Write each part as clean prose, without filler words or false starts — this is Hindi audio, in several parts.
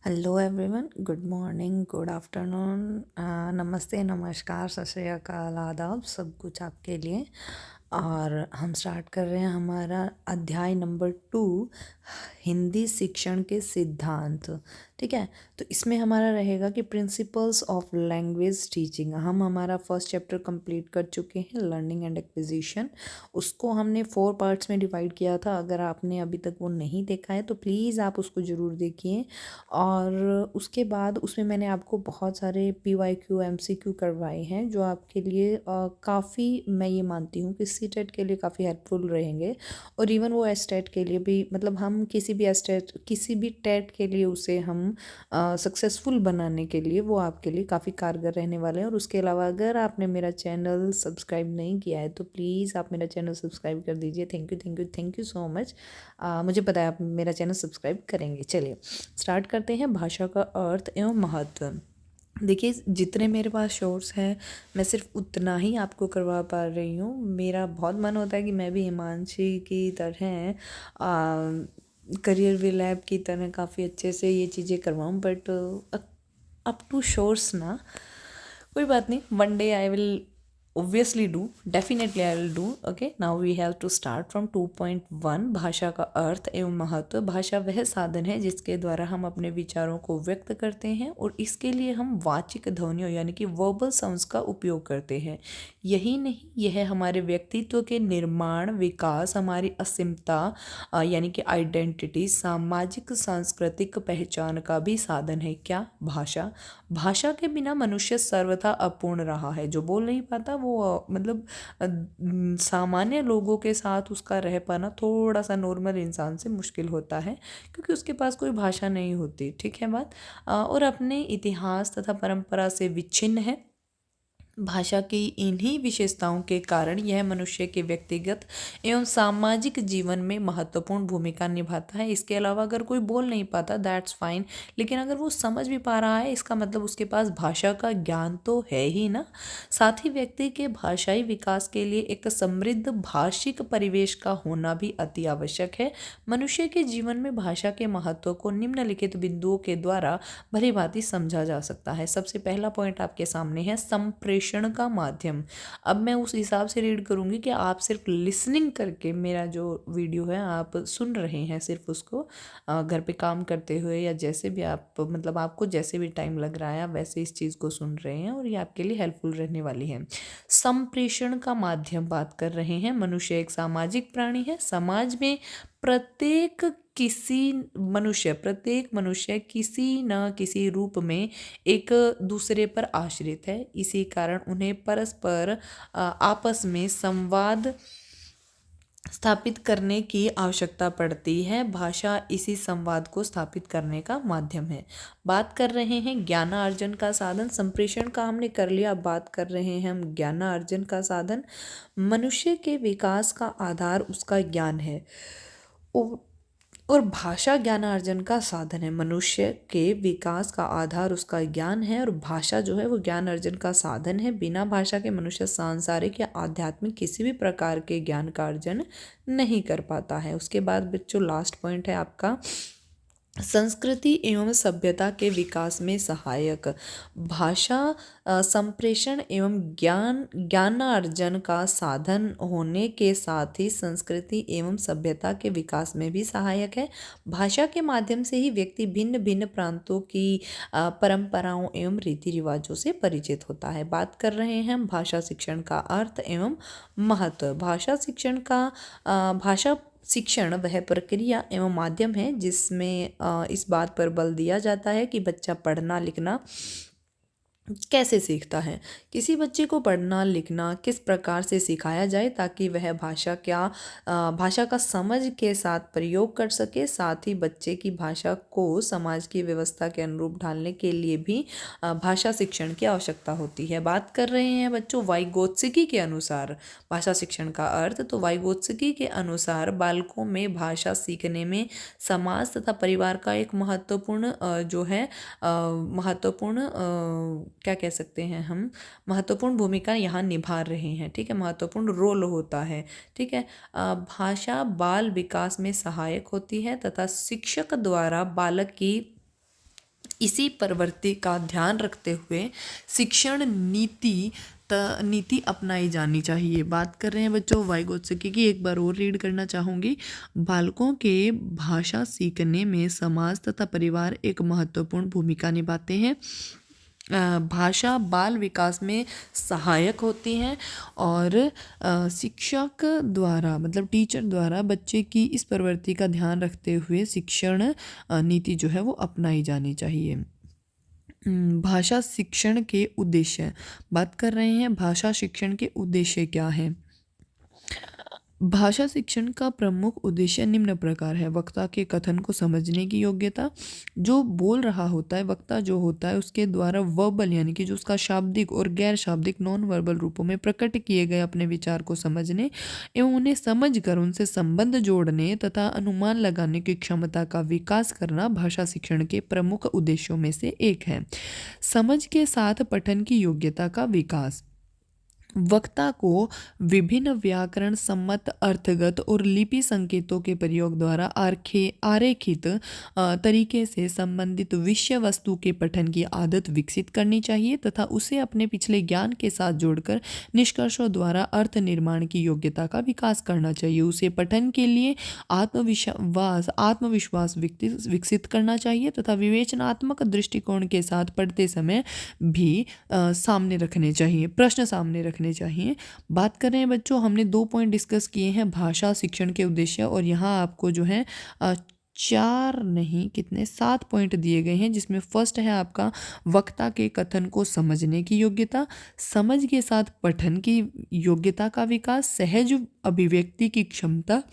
Hello everyone, good morning, good afternoon, नमस्ते, नमस्कार, सत श्री अकाल, आदाब, सब कुछ आपके लिए। और हम स्टार्ट कर रहे हैं हमारा अध्याय नंबर 2, हिंदी शिक्षण के सिद्धांत। ठीक है, तो इसमें हमारा रहेगा कि प्रिंसिपल्स ऑफ लैंग्वेज टीचिंग। हम हमारा फर्स्ट चैप्टर कंप्लीट कर चुके हैं, लर्निंग एंड एक्विजिशन। उसको हमने 4 पार्ट्स में डिवाइड किया था। अगर आपने अभी तक वो नहीं देखा है तो प्लीज़ आप उसको ज़रूर देखिए। और उसके बाद उसमें मैंने आपको बहुत सारे PYQ MCQ करवाए हैं जो आपके लिए काफ़ी, मैं ये मानती हूँ कि CTET के लिए काफ़ी हेल्पफुल रहेंगे। और इवन वो STET के लिए भी, मतलब हम किसी भी टेट के लिए उसे हम सक्सेसफुल बनाने के लिए वो आपके लिए काफ़ी कारगर रहने वाले हैं। और उसके अलावा अगर आपने मेरा चैनल सब्सक्राइब नहीं किया है तो प्लीज़ आप मेरा चैनल सब्सक्राइब कर दीजिए। Thank you, thank you, thank you so much. मुझे पता है आप मेरा चैनल सब्सक्राइब करेंगे। चलिए स्टार्ट करते हैं। भाषा का अर्थ एवं महत्व। देखिए, जितने मेरे पास शोर्स हैं मैं सिर्फ उतना ही आपको करवा पा रही हूँ। मेरा बहुत मन होता है कि मैं भी हिमांशी की तरह करियर वी लैब की तरह काफ़ी अच्छे से ये चीज़ें करवाऊँ, बट अप टू शोर्स ना। कोई बात नहीं, one day I will obviously do, definitely I will do. Okay, now we have to start from 2.1, भाषा का अर्थ एवं महत्व। भाषा वह साधन है जिसके द्वारा हम अपने विचारों को व्यक्त करते हैं और इसके लिए हम वाचिक ध्वनियों यानी कि वर्बल साउंड्स का उपयोग करते हैं। यही नहीं, यह हमारे व्यक्तित्व के निर्माण, विकास, हमारी अस्मिता यानी कि आइडेंटिटी, सामाजिक सांस्कृतिक पहचान का भी साधन है। क्या? भाषा। भाषा के बिना मनुष्य सर्वथा अपूर्ण रहा है। जो बोल नहीं पाता वो मतलब सामान्य लोगों के साथ उसका रह पाना थोड़ा सा नॉर्मल इंसान से मुश्किल होता है, क्योंकि उसके पास कोई भाषा नहीं होती। ठीक है बात। और अपने इतिहास तथा परंपरा से विच्छिन्न है। भाषा की इन्हीं विशेषताओं के कारण यह मनुष्य के व्यक्तिगत एवं सामाजिक जीवन में महत्वपूर्ण भूमिका निभाता है। इसके अलावा अगर कोई बोल नहीं पाता, दैट्स फाइन, लेकिन अगर वो समझ भी पा रहा है इसका मतलब उसके पास भाषा का ज्ञान तो है ही ना। साथ ही व्यक्ति के भाषाई विकास के लिए एक समृद्ध भाषिक परिवेश का होना भी अति आवश्यक है। मनुष्य के जीवन में भाषा के महत्व को निम्नलिखित बिंदुओं के द्वारा भली भांति समझा जा सकता है। सबसे पहला पॉइंट आपके सामने है, संप्रेषण का माध्यम। अब मैं उस हिसाब से रीड करूंगी कि आप सिर्फ लिसनिंग करके मेरा जो वीडियो है आप सुन रहे हैं, सिर्फ उसको घर पे काम करते हुए या जैसे भी आप, मतलब आपको जैसे भी टाइम लग रहा है आप वैसे इस चीज़ को सुन रहे हैं और ये आपके लिए हेल्पफुल रहने वाली है। संप्रेषण का माध्यम बात कर रहे हैं। मनुष्य एक सामाजिक प्राणी है। समाज में प्रत्येक प्रत्येक मनुष्य किसी न किसी रूप में एक दूसरे पर आश्रित है। इसी कारण उन्हें परस्पर आपस में संवाद स्थापित करने की आवश्यकता पड़ती है। भाषा इसी संवाद को स्थापित करने का माध्यम है। बात कर रहे हैं ज्ञानार्जन का साधन। संप्रेषण का हमने कर लिया, अब बात कर रहे हैं हम ज्ञानार्जन का साधन। मनुष्य के विकास का आधार उसका ज्ञान है और भाषा ज्ञानार्जन का साधन है। मनुष्य के विकास का आधार उसका ज्ञान है और भाषा जो है वो ज्ञान अर्जन का साधन है। बिना भाषा के मनुष्य सांसारिक या आध्यात्मिक किसी भी प्रकार के ज्ञान का अर्जन नहीं कर पाता है। उसके बाद बच्चों लास्ट पॉइंट है आपका, संस्कृति एवं सभ्यता के विकास में सहायक। भाषा संप्रेषण एवं ज्ञानार्जन का साधन होने के साथ ही संस्कृति एवं सभ्यता के विकास में भी सहायक है। भाषा के माध्यम से ही व्यक्ति भिन्न भिन्न प्रांतों की परंपराओं एवं रीति रिवाजों से परिचित होता है। बात कर रहे हैं हम भाषा शिक्षण का अर्थ एवं महत्व। भाषा शिक्षण वह प्रक्रिया एवं माध्यम है जिसमें इस बात पर बल दिया जाता है कि बच्चा पढ़ना लिखना कैसे सीखता है। किसी बच्चे को पढ़ना लिखना किस प्रकार से सिखाया जाए ताकि वह भाषा का समझ के साथ प्रयोग कर सके। साथ ही बच्चे की भाषा को समाज की व्यवस्था के अनुरूप ढालने के लिए भी भाषा शिक्षण की आवश्यकता होती है। बात कर रहे हैं बच्चों वाइगोत्स्की के अनुसार भाषा शिक्षण का अर्थ। तो वाइगोत्स्की के अनुसार बालकों में भाषा सीखने में समाज तथा परिवार का एक महत्वपूर्ण क्या कह सकते हैं हम, महत्वपूर्ण भूमिका यहाँ निभा रहे हैं। ठीक है, महत्वपूर्ण रोल होता है। ठीक है, भाषा बाल विकास में सहायक होती है तथा शिक्षक द्वारा बालक की इसी प्रवृत्ति का ध्यान रखते हुए शिक्षण नीति अपनाई जानी चाहिए। बात कर रहे हैं बच्चों वाइगोत्स्की की, एक बार और रीड करना चाहूँगी। बालकों के भाषा सीखने में समाज तथा परिवार एक महत्वपूर्ण भूमिका निभाते हैं। भाषा बाल विकास में सहायक होती हैं और शिक्षक द्वारा मतलब टीचर द्वारा बच्चे की इस प्रवृत्ति का ध्यान रखते हुए शिक्षण नीति जो है वो अपनाई जानी चाहिए। भाषा शिक्षण के उद्देश्य बात कर रहे हैं, भाषा शिक्षण के उद्देश्य क्या हैं। भाषा शिक्षण का प्रमुख उद्देश्य निम्न प्रकार है। वक्ता के कथन को समझने की योग्यता, जो बोल रहा होता है वक्ता जो होता है उसके द्वारा वर्बल यानी कि जो उसका शाब्दिक और गैर शाब्दिक नॉन वर्बल रूपों में प्रकट किए गए अपने विचार को समझने एवं उन्हें समझकर उनसे संबंध जोड़ने तथा अनुमान लगाने की क्षमता का विकास करना भाषा शिक्षण के प्रमुख उद्देश्यों में से एक है। समझ के साथ पठन की योग्यता का विकास, वक्ता को विभिन्न व्याकरण सम्मत अर्थगत और लिपि संकेतों के प्रयोग द्वारा आरेखित तरीके से संबंधित विषय वस्तु के पठन की आदत विकसित करनी चाहिए तथा उसे अपने पिछले ज्ञान के साथ जोड़कर निष्कर्षों द्वारा अर्थ निर्माण की योग्यता का विकास करना चाहिए। उसे पठन के लिए आत्मविश्वास विकसित करना चाहिए तथा विवेचनात्मक दृष्टिकोण के साथ पढ़ते समय भी सामने रखने चाहिए, प्रश्न सामने रखने चाहिए। बात कर रहे हैं बच्चों, हमने 2 पॉइंट डिस्कस किए हैं भाषा शिक्षण के उद्देश्य, और यहाँ आपको जो है 7 पॉइंट दिए गए हैं, जिसमें फर्स्ट है आपका वक्ता के कथन को समझने की योग्यता, समझ के साथ पठन की योग्यता का विकास, सहज अभिव्यक्ति की क्षमता,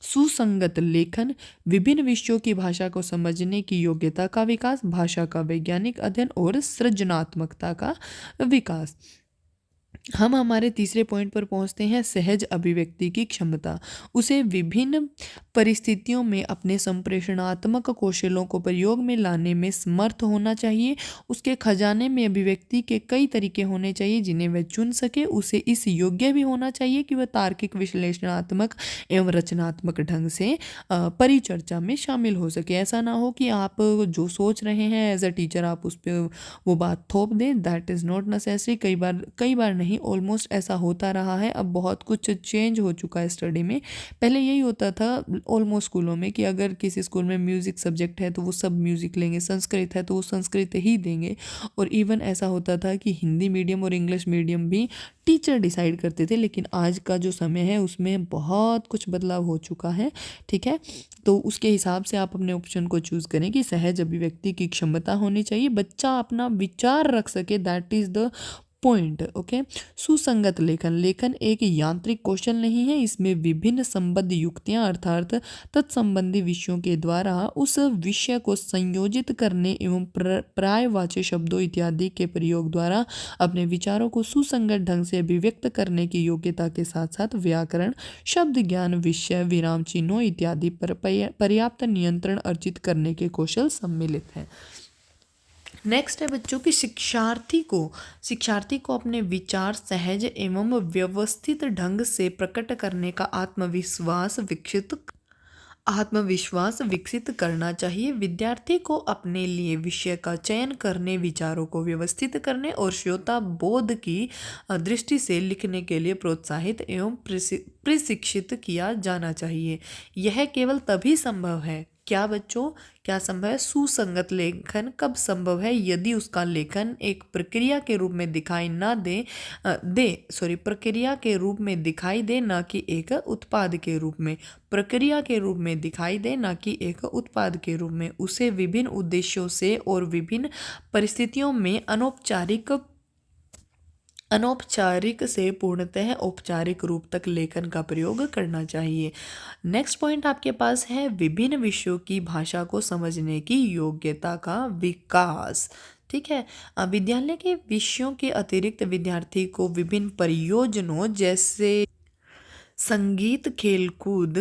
सुसंगत लेखन, विभिन्न विषयों की भाषा को समझने की योग्यता का विकास, भाषा का वैज्ञानिक अध्ययन और सृजनात्मकता का विकास। हम हमारे तीसरे पॉइंट पर पहुंचते हैं, सहज अभिव्यक्ति की क्षमता। उसे विभिन्न परिस्थितियों में अपने संप्रेषणात्मक कौशलों को प्रयोग में लाने में समर्थ होना चाहिए। उसके खजाने में अभिव्यक्ति के कई तरीके होने चाहिए जिन्हें वह चुन सके। उसे इस योग्य भी होना चाहिए कि वह तार्किक, विश्लेषणात्मक एवं रचनात्मक ढंग से परिचर्चा में शामिल हो सके। ऐसा ना हो कि आप जो सोच रहे हैं एज अ टीचर आप उस पर वो बात थोप दें, दैट इज़ नॉट नेसेसरी। कई बार नहीं, ऑलमोस्ट ऐसा होता रहा है। अब बहुत कुछ चेंज हो चुका है स्टडी में। पहले यही होता था ऑलमोस्ट स्कूलों में कि अगर किसी स्कूल में म्यूज़िक सब्जेक्ट है तो वो सब म्यूज़िक लेंगे, संस्कृत है तो वो संस्कृत ही देंगे, और इवन ऐसा होता था कि हिंदी मीडियम और इंग्लिश मीडियम भी टीचर डिसाइड करते थे। लेकिन आज का जो समय है उसमें बहुत कुछ बदलाव हो चुका है, ठीक है। तो उसके हिसाब से आप अपने ऑप्शन को चूज़ करें कि सहज अभिव्यक्ति की क्षमता होनी चाहिए, बच्चा अपना विचार रख सके, that is the point, okay. सुसंगत लेखन, लेखन एक यांत्रिक कौशल नहीं है, इसमें विभिन्न संबद्ध युक्तियां अर्थात तत्संबंधी विषयों के द्वारा उस विषय को संयोजित करने एवं पर्यायवाची शब्दों इत्यादि के प्रयोग द्वारा अपने विचारों को सुसंगत ढंग से अभिव्यक्त करने की योग्यता के साथ साथ व्याकरण, शब्द ज्ञान, विषय, विराम चिन्हों इत्यादि पर पर्याप्त नियंत्रण अर्जित करने के कौशल सम्मिलित हैं। नेक्स्ट है बच्चों की शिक्षार्थी को अपने विचार सहज एवं व्यवस्थित ढंग से प्रकट करने का आत्मविश्वास विकसित करना चाहिए। विद्यार्थी को अपने लिए विषय का चयन करने, विचारों को व्यवस्थित करने और श्रोता बोध की दृष्टि से लिखने के लिए प्रोत्साहित एवं प्रशिक्षित किया जाना चाहिए। यह केवल तभी संभव है, क्या बच्चों, क्या संभव है? सुसंगत लेखन कब संभव है? यदि उसका लेखन एक प्रक्रिया के रूप में दिखाई प्रक्रिया के रूप में दिखाई दे, ना कि एक उत्पाद के रूप में। प्रक्रिया के रूप में दिखाई दे, ना कि एक उत्पाद के रूप में। उसे विभिन्न उद्देश्यों से और विभिन्न परिस्थितियों में अनौपचारिक से पूर्णतः औपचारिक रूप तक लेखन का प्रयोग करना चाहिए। नेक्स्ट पॉइंट आपके पास है विभिन्न विषयों की भाषा को समझने की योग्यता का विकास, ठीक है। विद्यालय के विषयों के अतिरिक्त विद्यार्थी को विभिन्न परियोजनों जैसे संगीत, खेलकूद,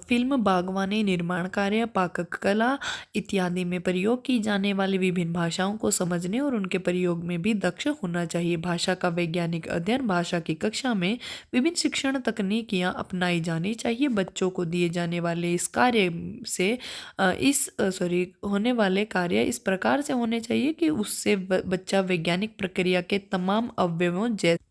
फिल्म, बागवानी, निर्माण कार्य, पाकक कला इत्यादि में प्रयोग की जाने वाली विभिन्न भाषाओं को समझने और उनके प्रयोग में भी दक्ष होना चाहिए। भाषा का वैज्ञानिक अध्ययन, भाषा की कक्षा में विभिन्न शिक्षण तकनीकियाँ अपनाई जानी चाहिए। बच्चों को दिए जाने वाले इस कार्य से होने वाले कार्य इस प्रकार से होने चाहिए कि उससे बच्चा वैज्ञानिक प्रक्रिया के तमाम अवयवों जैसे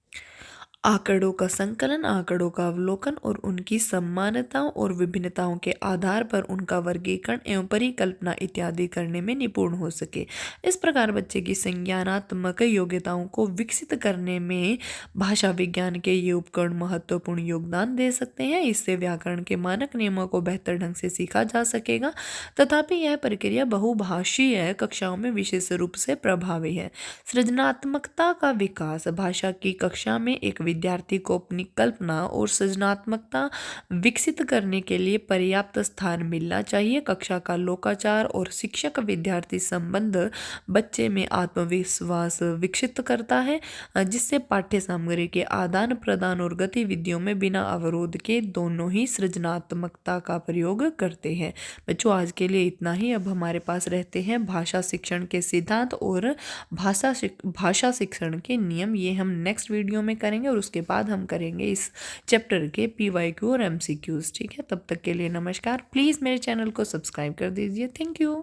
आंकड़ों का संकलन, आंकड़ों का अवलोकन और उनकी समानताओं और विभिन्नताओं के आधार पर उनका वर्गीकरण एवं परिकल्पना इत्यादि करने में निपुण हो सके। इस प्रकार बच्चे की संज्ञानात्मक योग्यताओं को विकसित करने में भाषा विज्ञान के ये उपकरण महत्वपूर्ण योगदान दे सकते हैं। इससे व्याकरण के मानक नियमों को बेहतर ढंग से सीखा जा सकेगा। तथापि यह प्रक्रिया बहुभाषीय कक्षाओं में विशेष रूप से प्रभावी है। सृजनात्मकता का विकास, भाषा की कक्षा में एक विद्यार्थी को अपनी कल्पना और सृजनात्मकता विकसित करने के लिए पर्याप्त स्थान मिलना चाहिए। कक्षा का लोकाचार और शिक्षक विद्यार्थी संबंध बच्चे में आत्मविश्वास विकसित करता है, जिससे पाठ्य सामग्री के आदान प्रदान और गतिविधियों में बिना अवरोध के दोनों ही सृजनात्मकता का प्रयोग करते हैं। बच्चों, आज के लिए इतना ही। अब हमारे पास रहते हैं भाषा शिक्षण के सिद्धांत और भाषा शिक्षण के नियम। ये हम नेक्स्ट वीडियो में करेंगे और उसके बाद हम करेंगे इस चैप्टर के PYQ और MCQs। ठीक है, तब तक के लिए नमस्कार। प्लीज़ मेरे चैनल को सब्सक्राइब कर दीजिए। Thank you.